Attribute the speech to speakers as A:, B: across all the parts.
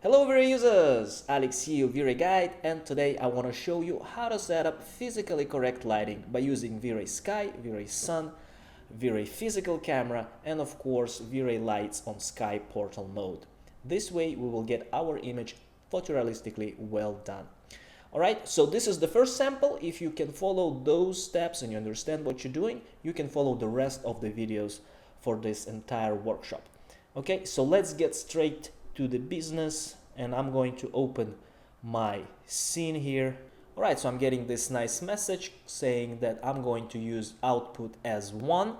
A: Hello VRay users, Alex here, VRay Guide, and today I want to show you how to set up physically correct lighting by using VRay Sky, VRay Sun, VRay Physical Camera, and of course VRay Lights on Sky Portal mode. This way we will get our image photorealistically well done. Alright, so this is the first sample. If you can follow those steps and you understand what you're doing, you can follow the rest of the videos for this entire workshop. Okay, so let's get straight to the business, and I'm going to open my scene here. Alright, so I'm getting this nice message saying that I'm going to use output as 1,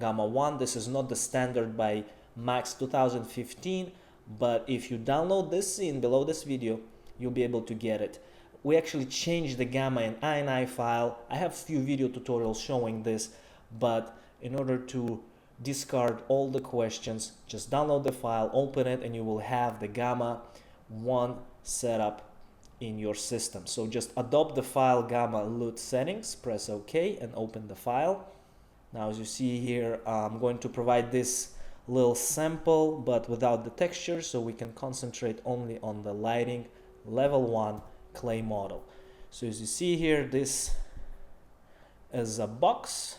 A: gamma 1. This is not the standard by Max 2015, but if you download this scene below this video, you'll be able to get it. We actually changed the gamma and INI file. I have a few video tutorials showing this, but in order to discard all the questions, just download the file, open it, and you will have the gamma 1 setup in your system. So just adopt the file gamma LUT settings, press OK, and open the file. Now as you see here, I'm going to provide this little sample but without the texture, so we can concentrate only on the lighting level 1 clay model. So as you see here, this is a box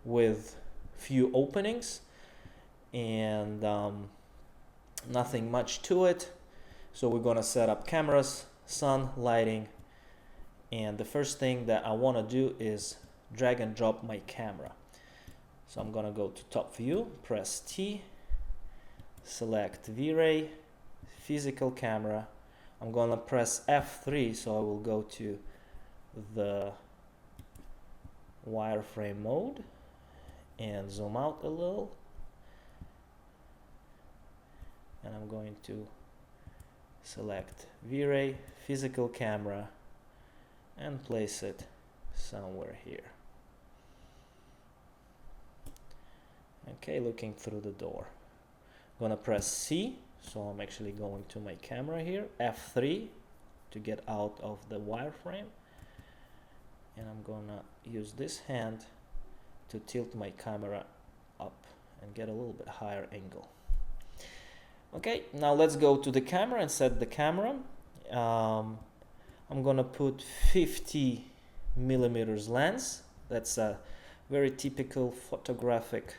A: with few openings and nothing much to it. So we're gonna set up cameras, sun, lighting, and the first thing that I want to do is drag and drop my camera. So I'm gonna go to top view, press T, select VRay, physical camera. I'm gonna press F3, so I will go to the wireframe mode and zoom out a little, and I'm going to select VRay physical camera and place it somewhere here. Okay, looking through the door. I'm gonna press C, so I'm actually going to my camera here, F3 to get out of the wireframe, and I'm gonna use this hand to tilt my camera up and get a little bit higher angle. Okay, now let's go to the camera and set the camera. I'm gonna put 50mm lens. That's a very typical photographic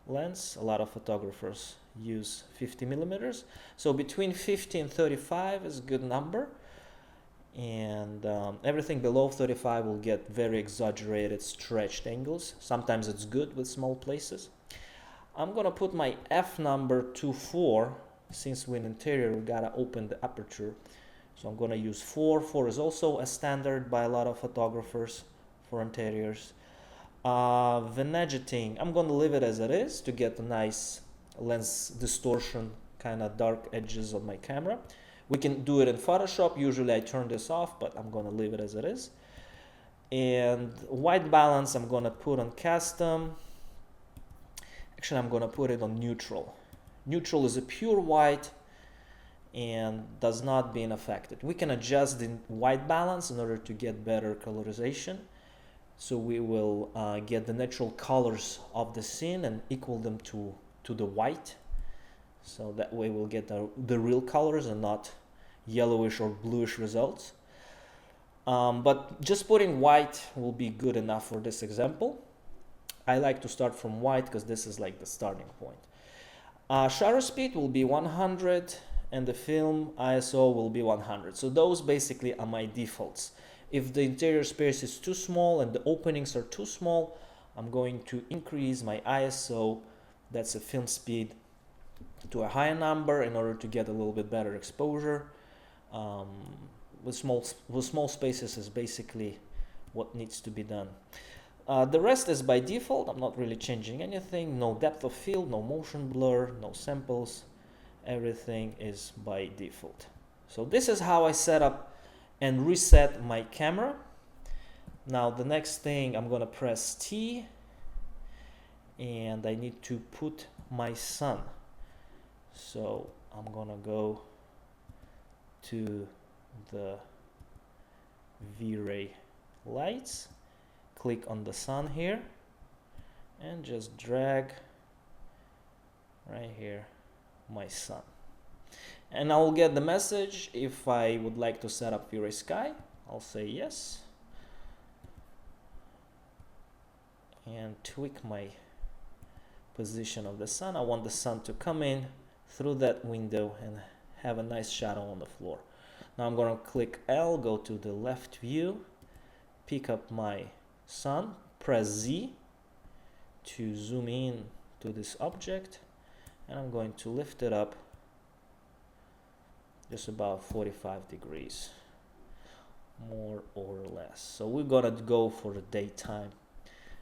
A: lens. A lot of photographers use 50mm. So between 50 and 35 is a good number. And everything below 35 will get very exaggerated stretched angles. Sometimes it's good with small places. I'm gonna put my f number to 4. Since we're in interior, we gotta open the aperture, so I'm gonna use 4. 4 is also a standard by a lot of photographers for interiors. Vignetting, I'm gonna leave it as it is to get a nice lens distortion, kind of dark edges of my camera. We can do it in Photoshop. Usually I turn this off, but I'm gonna leave it as it is. And white balance I'm gonna put on custom. Actually, I'm gonna put it on neutral. Neutral is a pure white and does not being affected. We can adjust the white balance in order to get better colorization. So we will get the natural colors of the scene and equal them to the white. So that way we'll get the real colors and not yellowish or bluish results. But just putting white will be good enough for this example. I like to start from white because this is like the starting point. Shutter speed will be 100 and the film ISO will be 100. So those basically are my defaults. If the interior space is too small and the openings are too small, I'm going to increase my ISO, that's a film speed, to a higher number in order to get a little bit better exposure. With small spaces is basically what needs to be done. The rest is by default. I'm not really changing anything. No depth of field, no motion blur, no samples. Everything is by default. So this is how I set up and reset my camera. Now the next thing, I'm gonna press T and I need to put my sun. So I'm gonna go to the VRay lights, click on the sun here and just drag right here my sun. And I'll get the message if I would like to set up VRay Sky. I'll say yes. And tweak my position of the sun. I want the sun to come in through that window and have a nice shadow on the floor. Now I'm going to click L, go to the left view, pick up my sun, press Z to zoom in to this object, and I'm going to lift it up just about 45 degrees, more or less. So we're gonna go for the daytime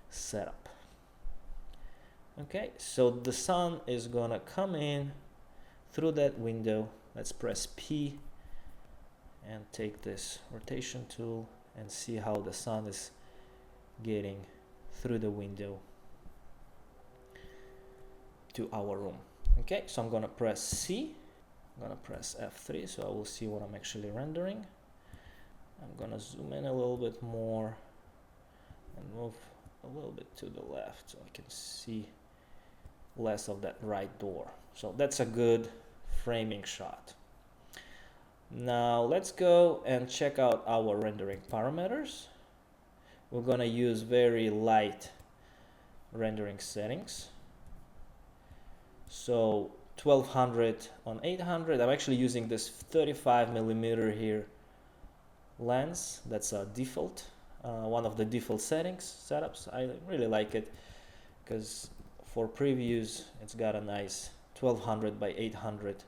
A: setup. Okay, so the sun is gonna come in through that window. Let's press P and take this rotation tool and see how the sun is getting through the window to our room. Okay, so I'm gonna press C. I'm gonna press F3 so I will see what I'm actually rendering. I'm gonna zoom in a little bit more and move a little bit to the left so I can see less of that right door. So that's a good framing shot. Now let's go and check out our rendering parameters. We're gonna use very light rendering settings. So 1200 on 800. I'm actually using this 35mm here lens. That's a default, one of the default setups. I really like it because for previews it's got a nice 1200 by 800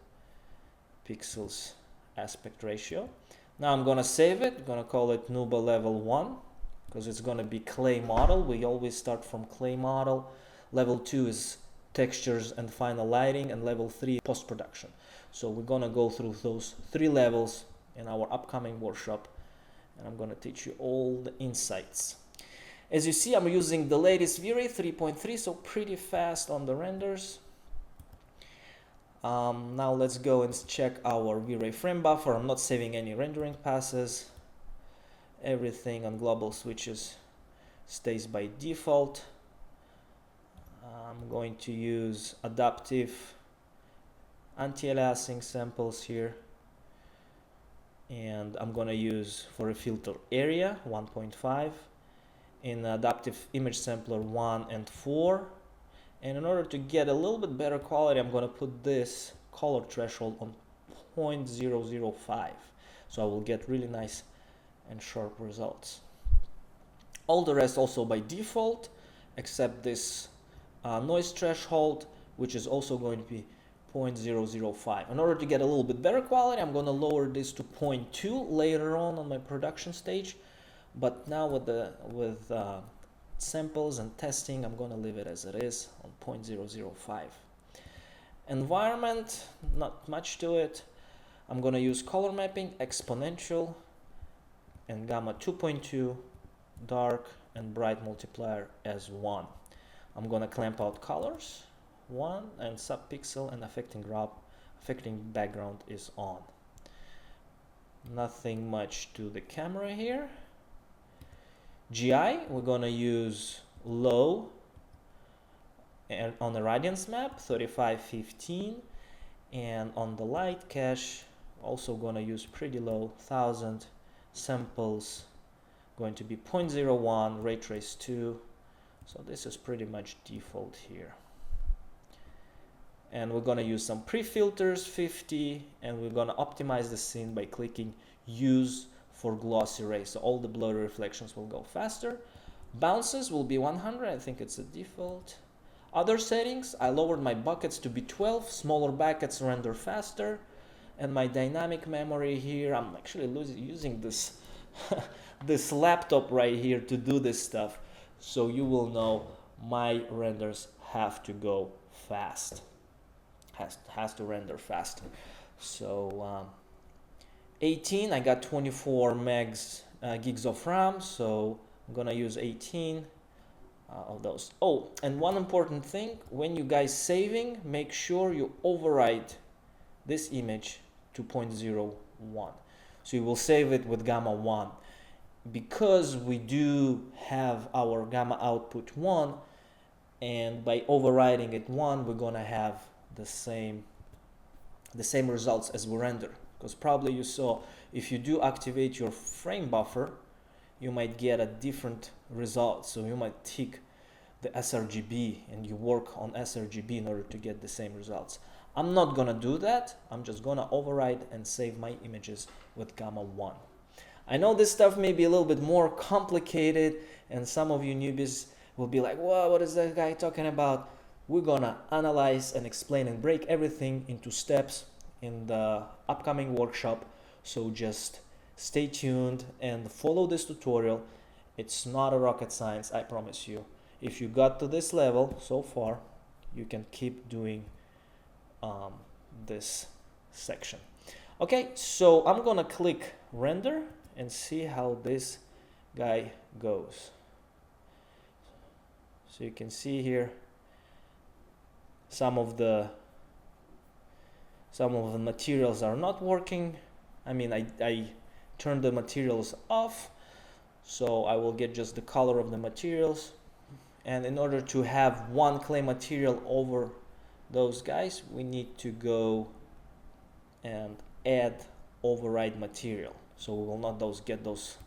A: pixels aspect ratio. Now I'm gonna save it. I'm gonna call it Nuba level 1 because it's gonna be clay model. We always start from clay model. Level 2 is textures and final lighting, and level 3 post-production. So we're gonna go through those 3 levels in our upcoming workshop, and I'm gonna teach you all the insights. As you see, I'm using the latest VRay 3.3, so pretty fast on the renders. Now let's go and check our VRay frame buffer. I'm not saving any rendering passes. Everything on global switches stays by default. I'm going to use adaptive anti-aliasing samples here, and I'm going to use for a filter area 1.5 in adaptive image sampler 1 and 4, and in order to get a little bit better quality I'm going to put this color threshold on 0.005 so I will get really nice and sharp results. All the rest also by default except this noise threshold, which is also going to be 0.005. In order to get a little bit better quality, I'm going to lower this to 0.2 later on my production stage. But now with samples and testing, I'm going to leave it as it is on 0.005. Environment, not much to it. I'm going to use color mapping, exponential, and gamma 2.2, dark and bright multiplier as 1. I'm gonna clamp out colors 1 and subpixel, and affecting background is on. Nothing much to the camera here. GI, we're gonna use low and on the radiance map 3515, and on the light cache also gonna use pretty low 1000. Samples going to be 0.01, ray trace 2. So this is pretty much default here. And we're going to use some pre-filters 50, and we're going to optimize the scene by clicking use for glossy ray. So all the blurry reflections will go faster. Bounces will be 100, I think it's a default. Other settings, I lowered my buckets to be 12, smaller buckets render faster. And my dynamic memory here, I'm actually using this this laptop right here to do this stuff. So you will know my renders have to go fast, has to render faster. So 18, I got 24 gigs of RAM, so I'm gonna use 18 of those. Oh, and one important thing, when you guys saving, make sure you overwrite this image to 0.01. So you will save it with gamma 1. Because we do have our gamma output 1, and by overriding it 1, we're gonna have the same the same results as we render. Because probably you saw, if you do activate your frame buffer, you might get a different result. So you might tick the sRGB and you work on sRGB in order to get the same results. I'm not gonna do that. I'm just gonna override and save my images with gamma 1. I know this stuff may be a little bit more complicated, and some of you newbies will be like, whoa, what is that guy talking about? We're gonna analyze and explain and break everything into steps in the upcoming workshop. So just stay tuned and follow this tutorial. It's not a rocket science, I promise you. If you got to this level so far, you can keep doing this section. Okay, so I'm gonna click render and see how this guy goes. So you can see here some of the materials are not working. I mean, I turned the materials off, so I will get just the color of the materials. And in order to have one clay material over those guys, we need to go and add override material, so we will not get those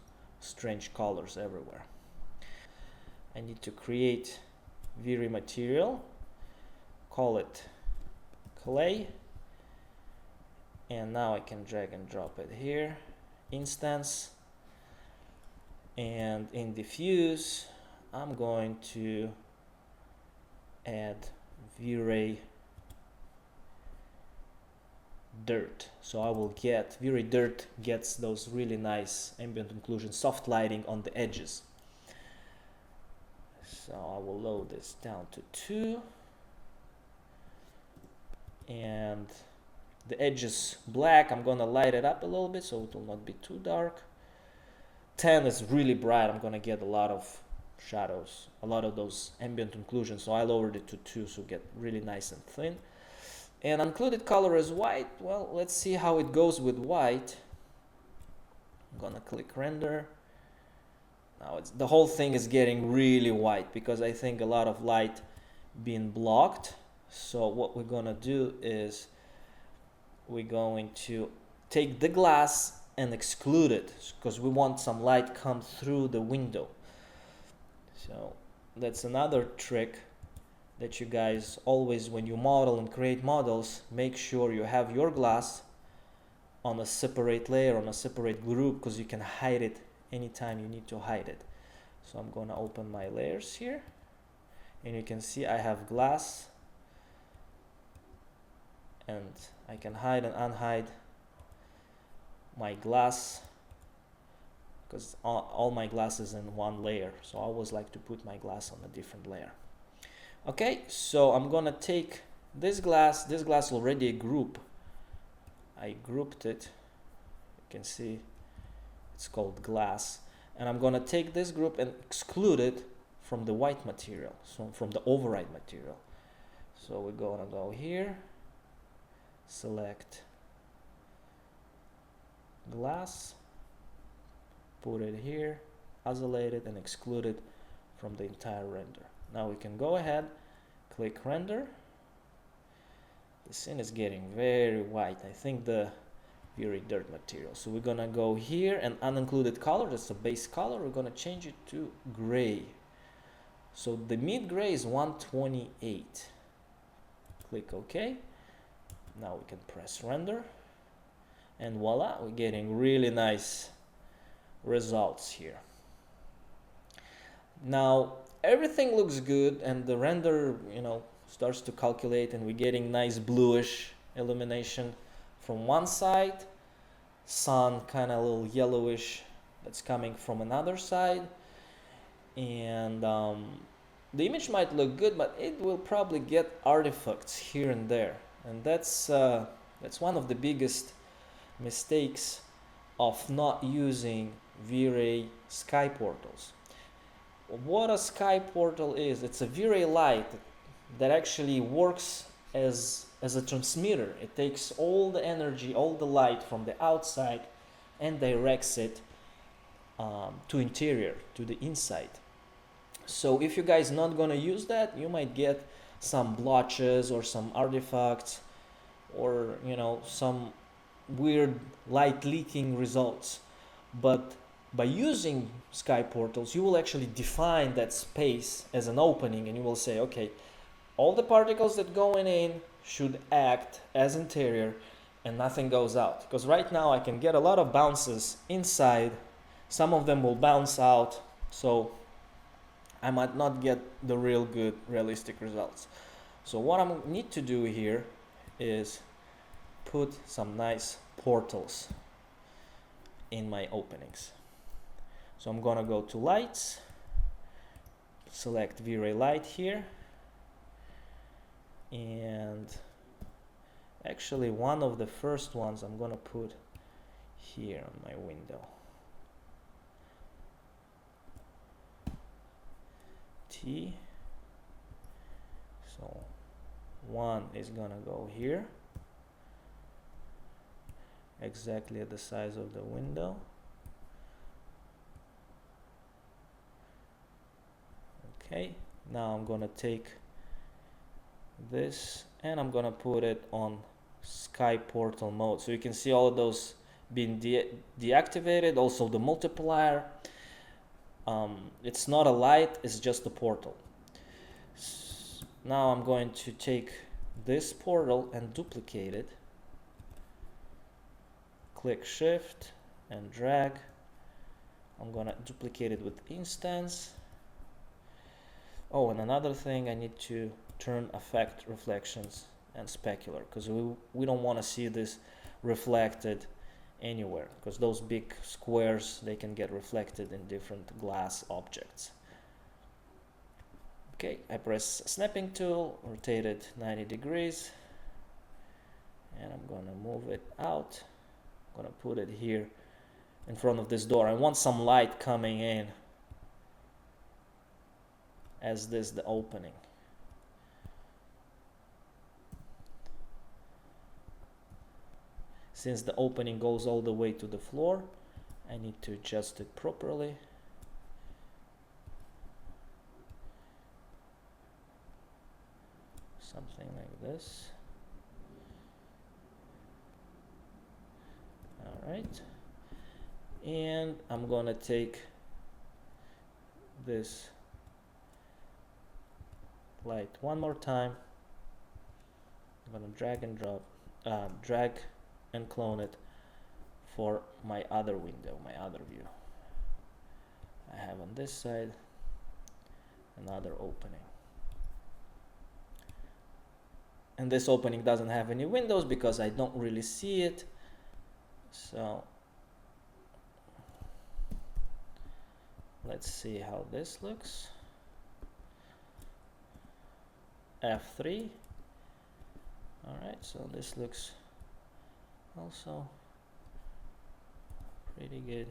A: strange colors everywhere. I need to create VRay material, call it clay, and now I can drag and drop it here, instance, and in diffuse I'm going to add VRay dirt. So I will get VRay dirt gets those really nice ambient occlusion soft lighting on the edges. So I will load this down to 2, and the edge is black. I'm gonna light it up a little bit so it will not be too dark. 10 is really bright. I'm gonna get a lot of shadows, a lot of those ambient occlusion, so I lowered it to 2 so get really nice and thin. And included color is white. Well, let's see how it goes with white. I'm gonna click render. Now the whole thing is getting really white because I think a lot of light being blocked. So what we're gonna do is we're going to take the glass and exclude it because we want some light come through the window. So that's another trick that you guys always, when you model and create models, make sure you have your glass on a separate layer, on a separate group, because you can hide it anytime you need to hide it. So I'm going to open my layers here, and you can see I have glass, and I can hide and unhide my glass because all my glass is in one layer, so I always like to put my glass on a different layer. Okay, so I'm gonna take this glass already a group. I grouped it, you can see it's called glass, and I'm gonna take this group and exclude it from the white material, so from the override material. So we're gonna go here, select glass, put it here, isolate it, and exclude it from the entire render. Now we can go ahead, click render. The scene is getting very white. I think the VRay dirt material. So we're gonna go here and unincluded color, that's a base color, we're gonna change it to gray. So the mid gray is 128. Click OK. Now we can press render, and voila, we're getting really nice results here. Now everything looks good, and the render, starts to calculate, and we're getting nice bluish illumination from one side, sun kind of a little yellowish that's coming from another side, and the image might look good, but it will probably get artifacts here and there, and that's one of the biggest mistakes of not using VRay sky portals. What a sky portal is, it's a VRay light that actually works as a transmitter. It takes all the energy, all the light from the outside and directs it to interior, to the inside. So if you guys not gonna use that, you might get some blotches or some artifacts or some weird light leaking results. But by using sky portals, you will actually define that space as an opening, and you will say, okay, all the particles that going in should act as interior and nothing goes out. Because right now I can get a lot of bounces inside, some of them will bounce out, so I might not get the real good realistic results. So what I need to do here is put some nice portals in my openings. So I'm gonna go to lights, select VRay light here, and actually one of the first ones I'm gonna put here on my window. T. So one is gonna go here, exactly at the size of the window. Okay, now I'm gonna take this and I'm gonna put it on sky portal mode, so you can see all of those being deactivated. Also the multiplier, it's not a light, it's just a portal. Now I'm going to take this portal and duplicate it, click shift and drag. I'm gonna duplicate it with instance. Oh, and another thing, I need to turn affect reflections and specular, because we don't want to see this reflected anywhere, because those big squares, they can get reflected in different glass objects. Okay, I press snapping tool, rotate it 90 degrees, and I'm gonna move it out. I'm gonna put it here in front of this door. I want some light coming in as this the opening. Since the opening goes all the way to the floor, I need to adjust it properly. Something like this. All right. And I'm gonna take this light one more time. I'm gonna drag and drop, drag and clone it for my other window, my other view. I have on this side another opening. And this opening doesn't have any windows because I don't really see it. So let's see how this looks. F3. Alright, so this looks also pretty good.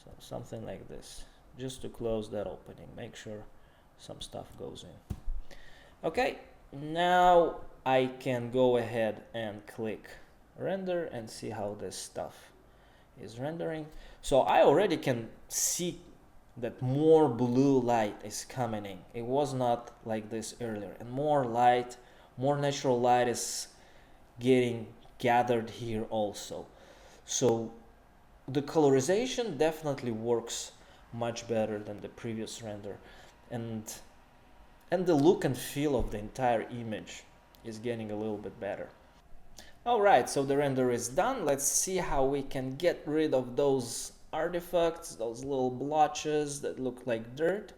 A: So something like this, just to close that opening, make sure some stuff goes in. Okay, now I can go ahead and click render and see how this stuff is rendering. So I already can see that more blue light is coming in. It was not like this earlier, and more light, more natural light is getting gathered here also. So the colorization definitely works much better than the previous render, and the look and feel of the entire image is getting a little bit better. Alright, so the render is done. Let's see how we can get rid of those artifacts, those little blotches that look like dirt,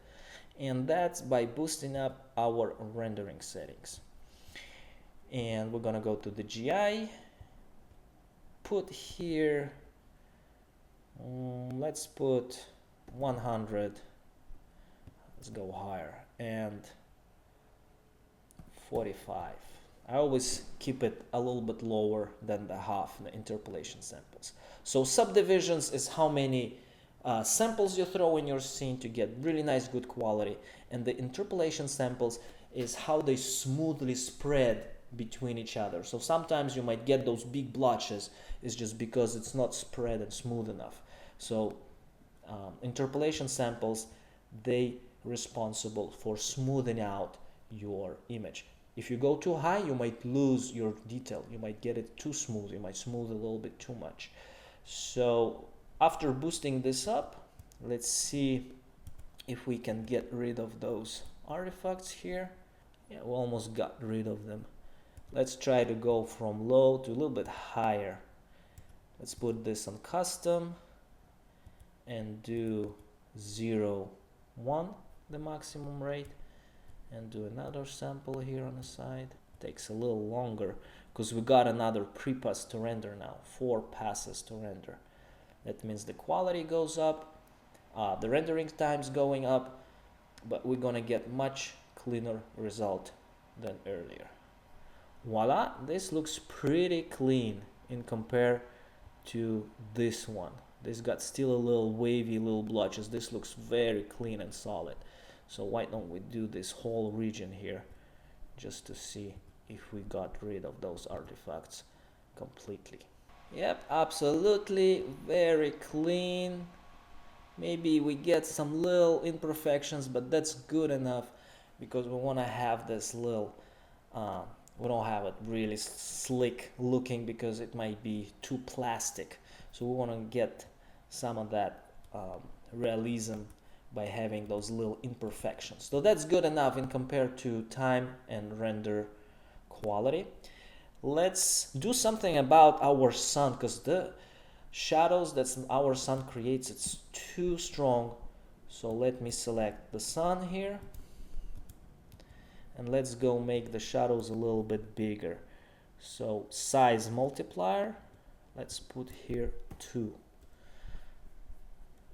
A: and that's by boosting up our rendering settings. And we're gonna go to the GI, put here, let's put 100, let's go higher, and 45. I always keep it a little bit lower than the half, the interpolation samples. So subdivisions is how many samples you throw in your scene to get really nice good quality, and the interpolation samples is how they smoothly spread between each other. So sometimes you might get those big blotches, it's just because it's not spread and smooth enough. So interpolation samples, they responsible for smoothing out your image. If you go too high, you might lose your detail. You might get it too smooth. You might smooth a little bit too much. So after boosting this up, let's see if we can get rid of those artifacts here. Yeah, we almost got rid of them. Let's try to go from low to a little bit higher. Let's put this on custom and do 0, 1, the maximum rate, and do another sample here on the side. Takes a little longer because we got another pre-pass to render now, 4 passes to render. That means the quality goes up, the rendering time's going up, but we're gonna get much cleaner result than earlier. Voila, this looks pretty clean in compare to this one. This got still a little wavy, little blotches. This looks very clean and solid. So why don't we do this whole region here just to see if we got rid of those artifacts completely. Yep, absolutely, very clean. Maybe we get some little imperfections, but that's good enough because we want to have this little we don't have it really slick looking because it might be too plastic. So we want to get some of that realism by having those little imperfections. So that's good enough in compared to time and render quality. Let's do something about our sun, because the shadows that our sun creates, it's too strong. So let me select the sun here. And let's go make the shadows a little bit bigger. So size multiplier, let's put here 2.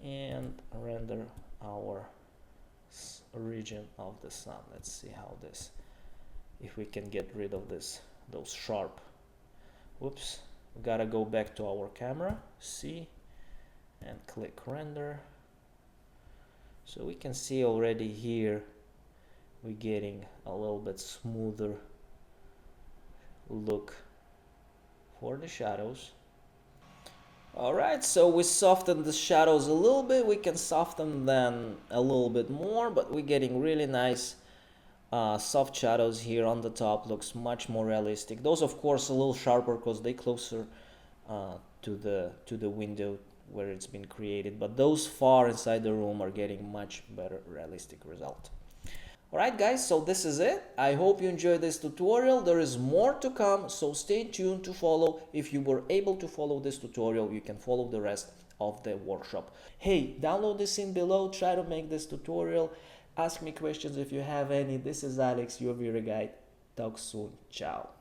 A: And render our region of the sun. Let's see how this, if we can get rid of this, those sharp. Whoops, we gotta go back to our camera, see, and click render. So we can see already here we're getting a little bit smoother look for the shadows. Alright, so we softened the shadows a little bit. We can soften them a little bit more, but we're getting really nice soft shadows here on the top. Looks much more realistic. Those of course a little sharper because they closer to the window where it's been created, but those far inside the room are getting much better realistic result. Alright guys, so this is it. I hope you enjoyed this tutorial. There is more to come, so stay tuned to follow. If you were able to follow this tutorial, you can follow the rest of the workshop. Hey, download this in below, try to make this tutorial. Ask me questions if you have any. This is Alex, your VRay guide. Talk soon. Ciao.